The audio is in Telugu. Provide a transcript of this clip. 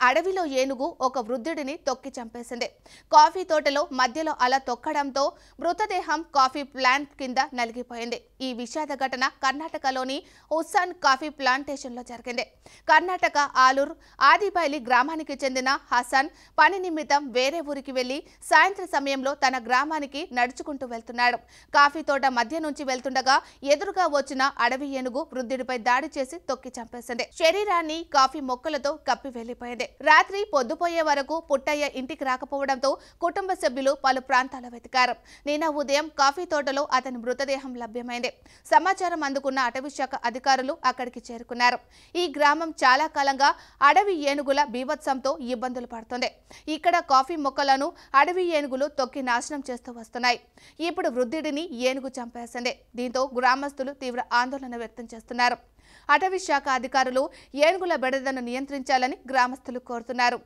అడవిలో ఏనుగు ఒక వృద్ధుడిని తొక్కి చంపేసింది. కాఫీ తోటలో మధ్యలో అలా తొక్కడంతో మృతదేహం కాఫీ ప్లాంట్ కింద నలిగిపోయింది. ఈ విషాద ఘటన కర్ణాటకలోని హుస్సాన్ కాఫీ ప్లాంటేషన్లో జరిగింది. కర్ణాటక ఆలూరు ఆదిబైలి గ్రామానికి చెందిన హసన్ పని నిమిత్తం వేరే ఊరికి వెళ్లి సాయంత్రం సమయంలో తన గ్రామానికి నడుచుకుంటూ వెళ్తున్నాడు. కాఫీ తోట మధ్య నుంచి వెళ్తుండగా ఎదురుగా వచ్చిన అడవి ఏనుగు వృద్ధుడిపై దాడి చేసి తొక్కి చంపేసింది. శరీరాన్ని కాఫీ మొక్కలతో కప్పి వెళ్లిపోయింది. రాత్రి పొద్దుపోయే వరకు పుట్టయ్య ఇంటికి రాకపోవడంతో కుటుంబ సభ్యులు పలు ప్రాంతాల వెతికారు. నిన్న ఉదయం కాఫీ తోటలో అతని మృతదేహం లభ్యమైంది. సమాచారం అందుకున్న అటవీ శాఖ అధికారులు అక్కడికి చేరుకున్నారు. ఈ గ్రామం చాలా కాలంగా అడవి ఏనుగుల బీభత్సంతో ఇబ్బందులు పడుతుంది. ఇక్కడ కాఫీ మొక్కలను అడవి ఏనుగులు తొక్కి నాశనం చేస్తూ వస్తున్నాయి. ఇప్పుడు వృద్ధుడిని ఏనుగు చంపేసింది. దీంతో గ్రామస్తులు తీవ్ర ఆందోళన వ్యక్తం చేస్తున్నారు. అటవీ శాఖ అధికారులు ఏనుగుల బెడదను నియంత్రించాలని గ్రామస్తులు కోరుతున్నారు.